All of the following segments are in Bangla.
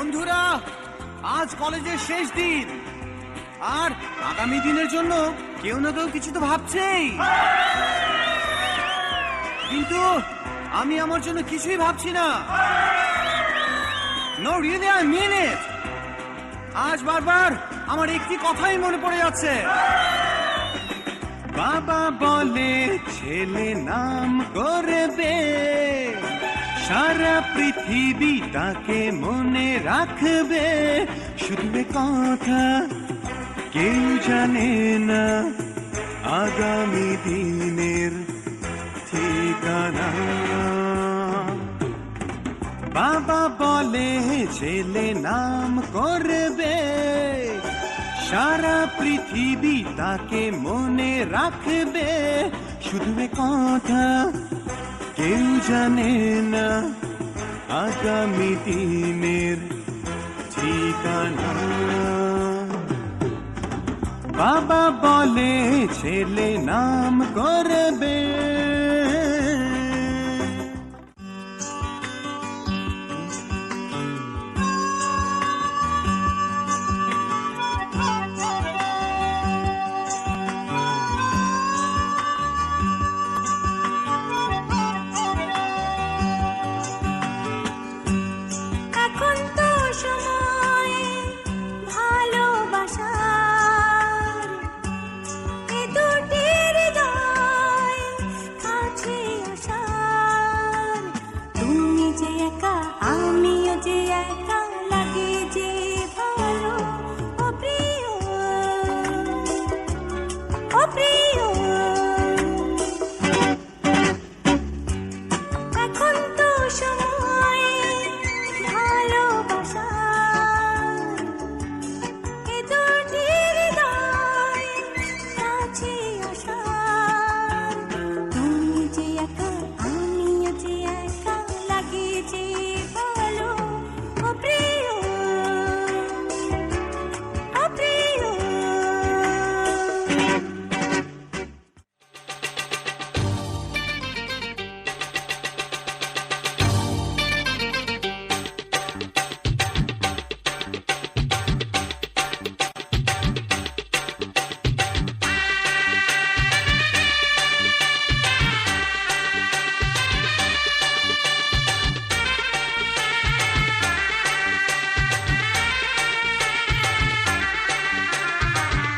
বন্ধুরা, আজ কলেজের শেষ দিন, আর আগামী দিনের জন্য কেউ না কেউ কিছু তো ভাবছেই। কিন্তু আমি আমার জন্য কিছুই ভাবছি না। নো রিয়েলি, আই মিন ইট। আজ বারবার আমার একটি কথাই মনে পড়ে যাচ্ছে। বাবা বলে ছেলে নাম করবে, সারা পৃথিবী তাকে মনে রাখবে। শুধু কথা কেউ জানে না আগামী দিনের ঠিকানা। বাবা বলে ছেলে নাম করবে, সারা পৃথিবী তাকে মনে রাখবে। শুধু কথা কেউ জানে না আগামী দিনের ঠিকানা। বাবা বলে ছেলে নাম করবে।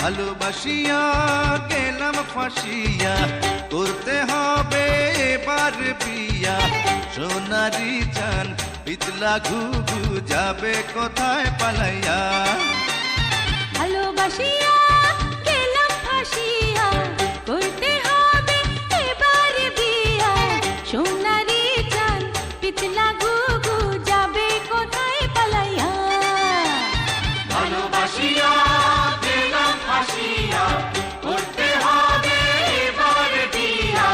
ভালোবাসিয়া গেলাম ফাঁসিয়া, করতে হবে এবার বিয়া। সোনারি চান পিতলা ঘুঘু যাবে কোথায় পালাইয়া। ভালোবাসিয়া গেলাম ফাঁসিয়া, করতে হবে এবার বিয়া। সোনারি চান পিতলা ঘুঘু যাবে কোথায় পালাইয়া। ভালোবাসিয়া ফাঁসিয়া, করতে হবে এবার বিয়া।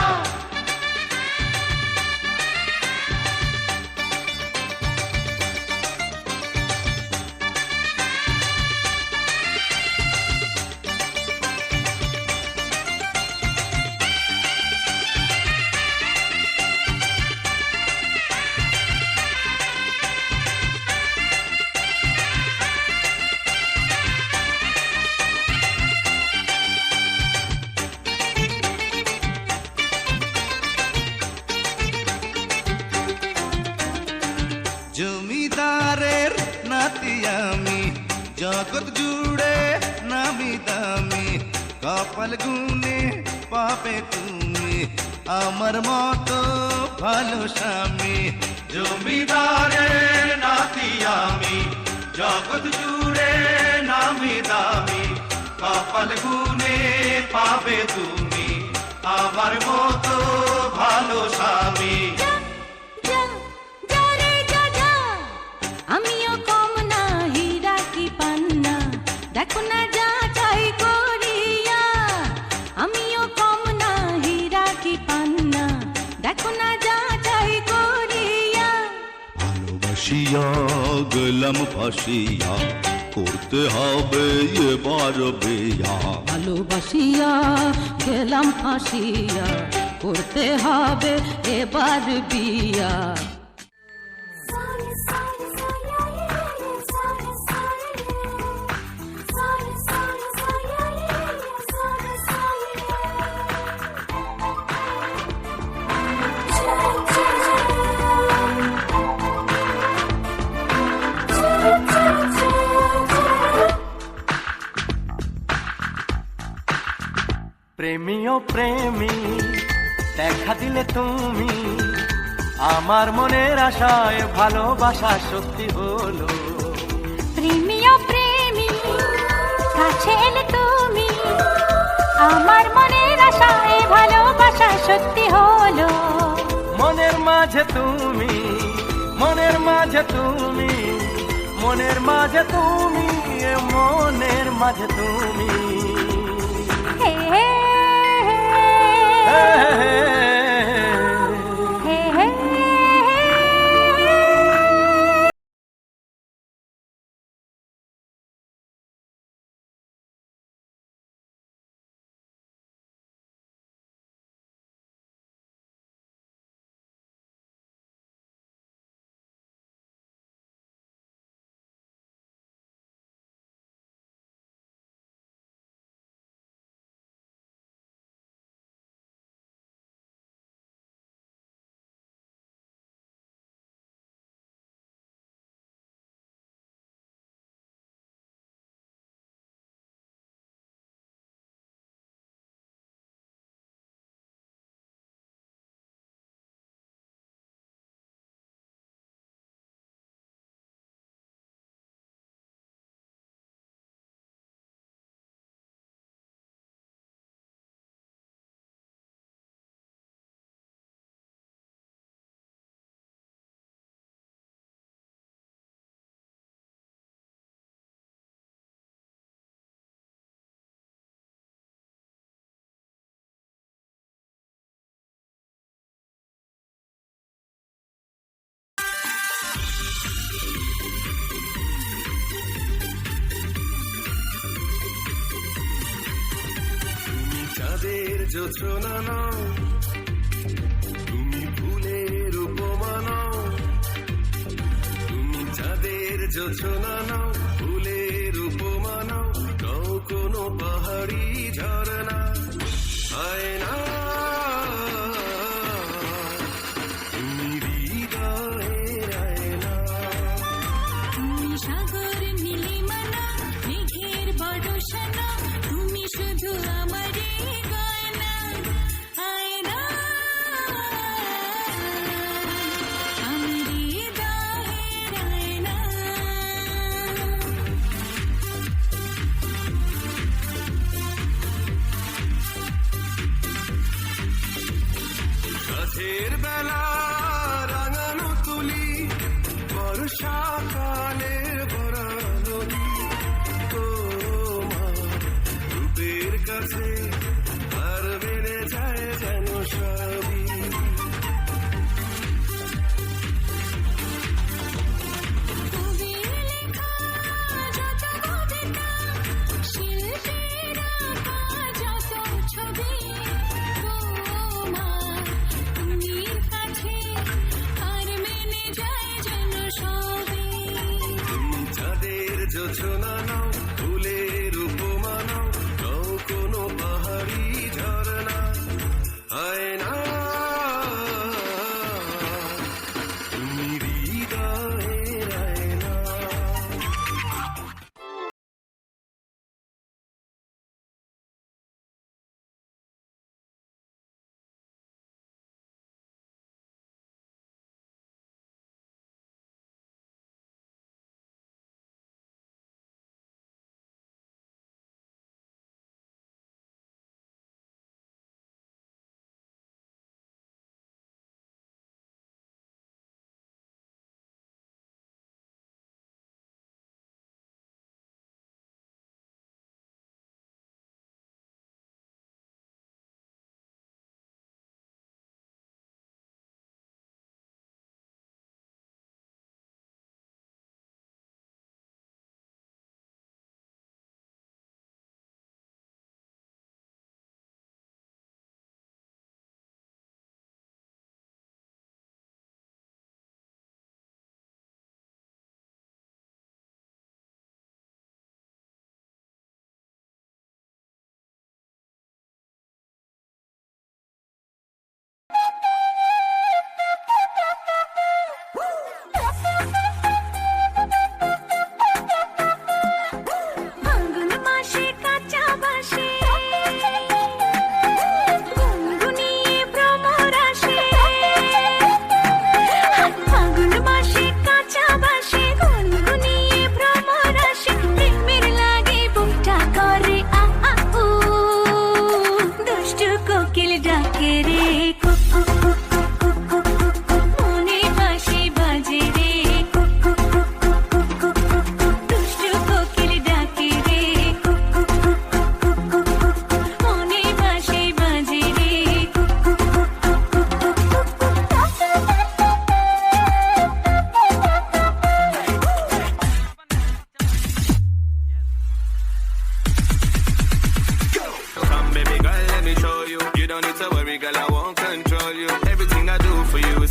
জমিদারের নাতি আমি, জগৎ জুড়ে নামি দামি। কপাল গুনে পাবে তুমি আমার মতো ভালো স্বামী। জমিদারের নাতি আমি, জগৎ জুড়ে নামি দামি। কপাল গুনে পাবে তুমি আমার মতো ভালো স্বামী। আমিও কম না, হীরা কি পান্না, দেখো না যা চাই করিয়া। আমিও কম না, হীরা কি পান্না, দেখো না যা চাই করিয়া। ভালোবাসিয়া গেলাম ফাঁসিয়া, করতে হবে এবার বিয়া। ভালোবাসিয়া গেলাম ফাঁসিয়া, করতে হবে এবার বিয়া। প্রেমীয় প্রেমী দেখা দিলে তুমি, আমার মনের আশায় ভালোবাসা সত্যি হলো। প্রেমীয় প্রেমী কাছে এলে তুমি, আমার মনের আশায় ভালোবাসা সত্যি হলো। মনের মাঝে তুমি, মনের মাঝে তুমি, মনের মাঝে তুমি, এ মনের মাঝে তুমি। হে হে হে হে হে। হে হে চাঁদের জোছনা নাও, তুমি ফুলের উপমা নাও, তুমি চাঁদের জোছনা নাও, ফুলের উপমা নাও, নাও কোনো পাহাড়ি ঝরনা, আয়না তুমি হৃদয়ের আয়না। তুমি সাগর নীলিমানা, মেঘের বড়শানা, তুমি শুধু আমারই গয়না, আয়না আমি হৃদয়ের আয়না। রাতের বেলা রাঙানো তুলি, বর্ষাকালে ভরা নদী, তোমার রূপের কাছে আর বেড়ে যায় যেন সবই। কবির লেখা যত কবিতা, শিল্পীর আঁকা যত ছবি, তোমার তুমির কাছে আর মেনে যায় যেন সবই। তুমি চাঁদের জোছনা নাও, ফুলের উপমা নাও, নাও কোনো পাহাড়ি ঝরনা, আয়না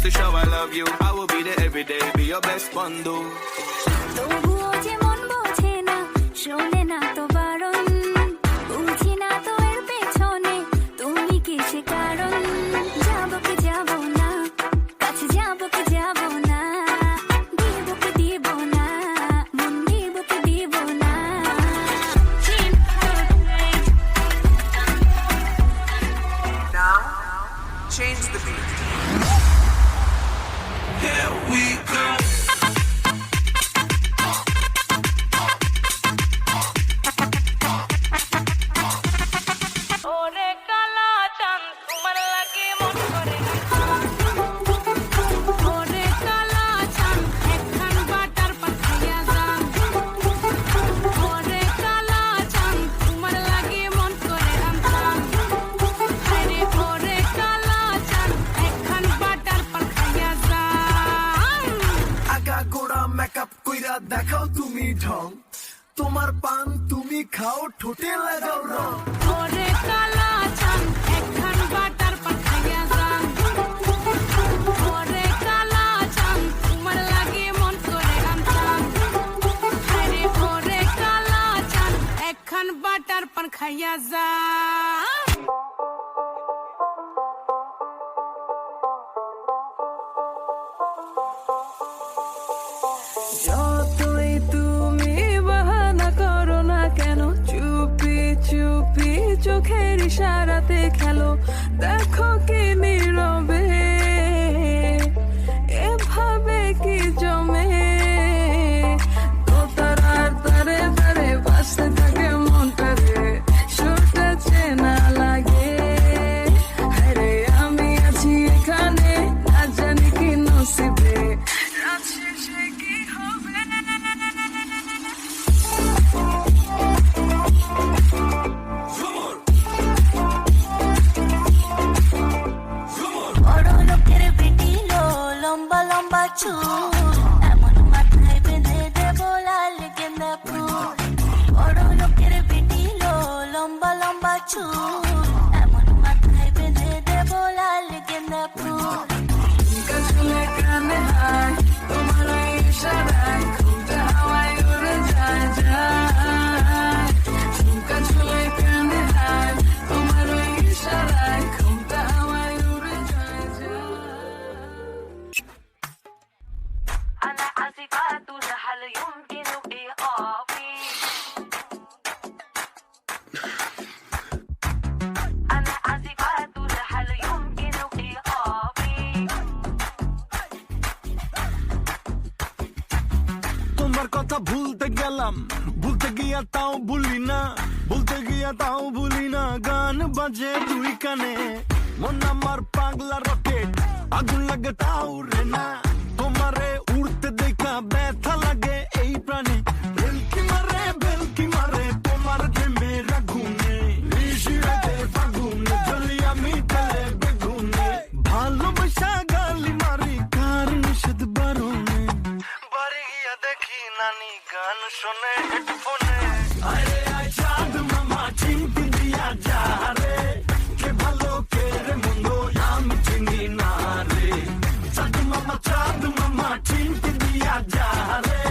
to show I love you. I will be there every day, be your best bundle. তবুও যে মন বোঝে না, শোনে না তো বারণ, বুঝি না তো এর পেছনে তুমি কিসে কারণ। যাবো কি যাবো না, কাছে যাবো কি যাবো না, দিব কি দিব না, মন দিব কি দিব না। Now, change the beat. Here we go. ওরে কালা চাঁদ তোমার লাগে মন করে ওরে কালা চাঁদ একখান বাটার পাঠাইয়া যান ওরে কালা চাঁদ তোমার লাগে মন করে রামচান আরে ওরে কালা চাঁদ একখান বাটার পাঠাইয়া যান আগা গোড়া মেকআপ কইরা দেখাও তুমি ঢং, তোমার পান তুমি খাও ঠোঁটে লাগাও রং। ওরে কালা চাঁদ একখান বাটার পাঠাইয়া যান ওরে কালা চাঁদ তোমার লাগে মন করে রামচান আরে ওরে কালা চাঁদ একখান বাটার পান খাইয়া যান যতই তুমি বাহানা করো না কেন, চুপি চুপি চোখের ইশারাতে খেলো, দেখো কি নীরবে এভাবে কি জমে দোতারার তারে তারে বাসতে থাকে মনটারে, সুরটা চেনা লাগে। আরে আমি আছি এখানে, না জানি কি নসিবে রাত শেষে কি হবে। বড় লোকের বেটিলো লম্বা লম্বা চুল, এমন মাথায় বেঁধে দেবো লাল গেন্দা ফুল। বড় লোকের বেটিলো লম্বা লম্বা চুল, এমন মাথায় বেঁধে দেবো লাল গেন্দা ফুল। চুলে কানে হায় তোমার ওই ইশারায়, ঘুমটা হাওয়ায় উড়ে যায় যায়। ঝুমকা চুলে কানে হায় তোমার ওই ইশারায়, ঘুমটা হাওয়ায় উড়ে যায় যায়। أنا عازفة هل يمكن إيقافي أنا عازفة هل يمكن إيقافي তোমার কথা ভুলতে গেলাম, ভুলতে গিয়া তাও ভুলি না, ভুলতে গিয়া তাও ভুলি না। গান বাজে দুই কানে, মন আমার পাগলা রকেট, আগুন লাগে তাও রে না। তোমারে উড়তে দেখা ব্যথা লাগে এই প্রাণে, ভেলকি মারে তোমার প্রেমের আগুনে। ঋষিরাতে ফাগুনে জ্বলি আমি তেলে বেগুনে, ভালোবাসা গালি মারি কার নিষেধ বারণে। বাড়ি গিয়া দেখি নানি গান শোনে হেডফোনে। আরে আয় চাঁদ মামা চিমটি দিয়া যা রে, কে ভালো কে রে মন্দ আমি চিনি না রে। চাঁদ মামা চিমটি দিয়া যা রে,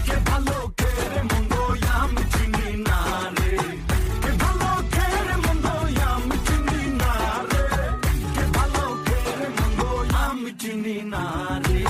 কে ভালো কে রে মন্দ আমি চিনি না রে। কে ভালো কে রে মন্দ আমি চিনি না রে, কে ভালো কে রে মন্দ আমি চিনি না রে।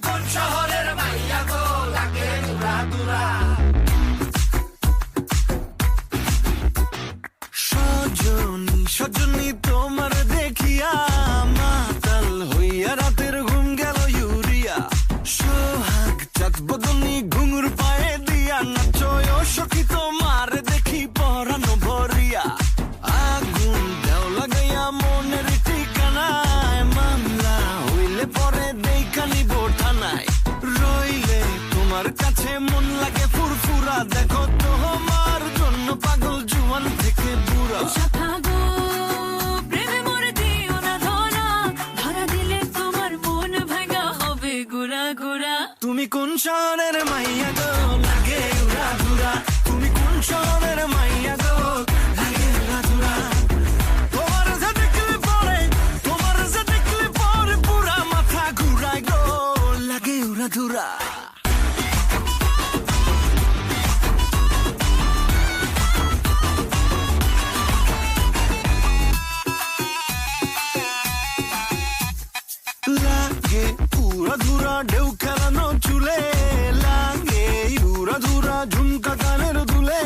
কোন শহরের মাইয়া গো লাগে উড়া দুরা সজনী সজনী তোমার দেখিয়া মাতাল হইয়া রাতের ঘুম গেল ইউরিয়া সোহাগ চাঁদ বদনী ঘুঙুর পায়ে দিয়া নাচয় সখী তোমার দেখি পরানো ভরিয়া আগুন দেও লাগাইয়া মনের ঠিকানায় মামলা হইলে পরে দেখানি বোঠানায় রইলে তোমার কাছে মন লাগে ফুরফুরা দেখো তোমার জন্য পাগল জুয়ান থেকে বুড়া শাখা গো প্রেমে মরে দিও না ধরা ধরা দিলে তোমার মন ভাঙা হবে গুড়া গুড়া তুমি কোন শহরের মাইয়া গো লাগে উড়া ধুরা তুমি কোন শহরের মাইয়া গো লাগে উড়া ধুরা তোমার যে দেখলে পরে পুরা মাথা ঘুরায় গো লাগে উড়া ধুরা লাগে উড়া ধুরা ঢেউ খেলানো চুলে লাগে উড়া ধুরা ঝুমকা কানের দুলে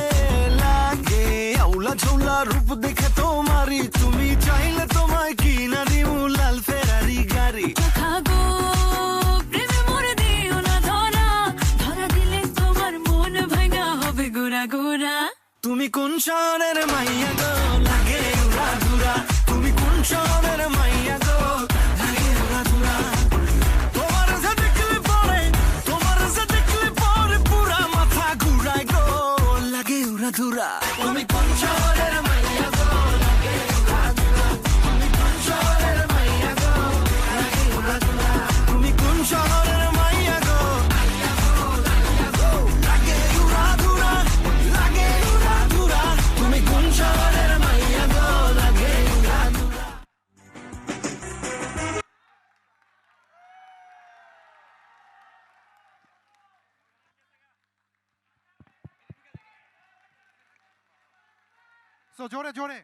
লাগে আউলা ঝৌলা রূপ দেখে তোমারি তুমি চাইলে তোমায় কিনা দিমু লাল ফেরারি গাড়ি শাখা গো প্রেমে মরে দিও না ধরা ধরা দিলে তোমার মন ভাঙা হবে গুড়া গুড়া তুমি কোন শহরের মাইয়া গো লাগে উড়া ধুরা তুমি কোন শহরের মাইয়া গো লাগে উড়া ধুরা তোমার যে দেখলে পরে পুরা মাথা ঘুরায় গো লাগে উড়া ধুরা তুমি কোন শহরের মাইয়া গো লাগে উড়া ধুরা তুমি কোন শহরের মাইয়া গো লাগে উড়া ধুরা তুমি কোন শহরের মাইয়া গো লাগে উড়া ধুরা লাগে উড়া ধুরা তুমি কোন শহরের মাইয়া গো লাগে উড়া ধুরা So জোরে জোরে